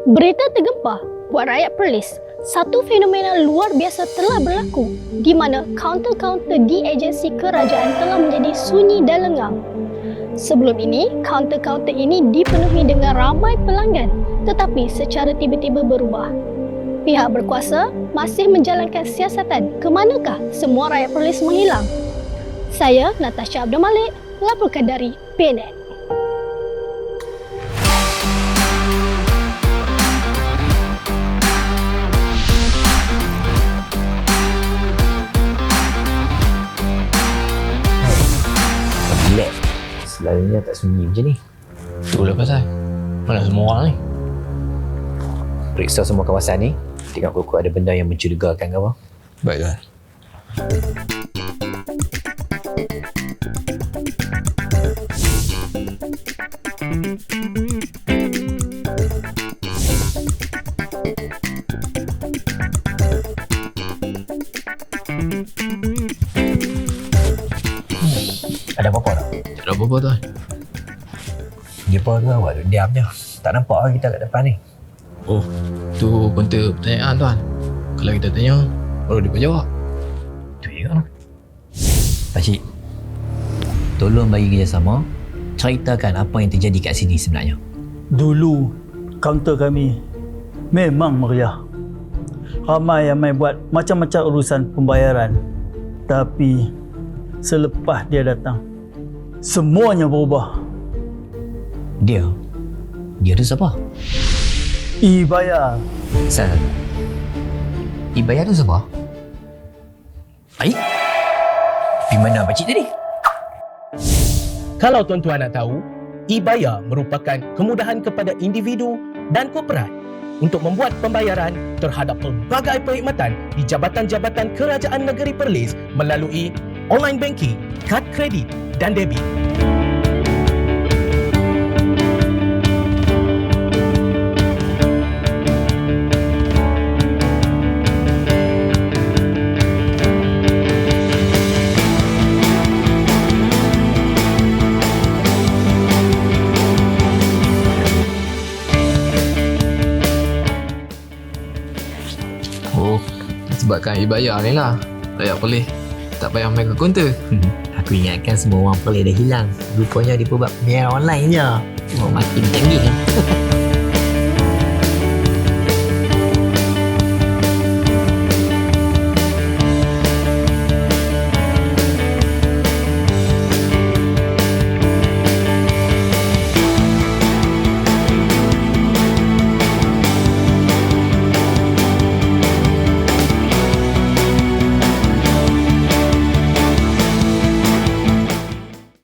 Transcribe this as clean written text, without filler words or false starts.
Berita tergempar buat rakyat Perlis. Satu fenomena luar biasa telah berlaku di mana kaunter-kaunter di agensi kerajaan telah menjadi sunyi dan lengang. Sebelum ini, kaunter-kaunter ini dipenuhi dengan ramai pelanggan tetapi secara tiba-tiba berubah. Pihak berkuasa masih menjalankan siasatan ke manakah semua rakyat Perlis menghilang. Saya Natasha Abdul Malik, melaporkan dari PNN. Relax. Selalunya tak sunyi macam ni. Itulah pasal. Mana semua orang ni? Periksa semua kawasan ni. Tengok kok ada benda yang mencurigakan ke apa. Baik tuan. Ada apa-apa tak? Tak ada apa-apa tuan. Dia apa tu awak duduk diam je. Tak nampak lah kita kat depan ni. Oh, tu konter pertanyaan tuan. Kalau kita tanya, baru dia jawab. Tu je kan? Pakcik, tolong bagi kerjasama. Ceritakan apa yang terjadi kat sini sebenarnya. Dulu, kaunter kami memang meriah. Ramai yang main buat macam-macam urusan pembayaran. Tapi, selepas dia datang, semuanya berubah. Dia tu siapa? E-bayar. Salah. Ibayar tu siapa? Baik. Pergi mana pakcik tadi? Kalau tuan-tuan nak tahu, e-bayar merupakan kemudahan kepada individu dan korporat untuk membuat pembayaran terhadap pelbagai perkhidmatan di jabatan-jabatan kerajaan negeri Perlis melalui online banking, kad kredit dan debit. Oh, sebabkan e-bayar ni lah. Rakyat Perlis tak payah main ke kaunter. Aku ingatkan semua orang Perlis dah hilang. Rupanya dia buat pembayaran online je. Oh, makin canggih.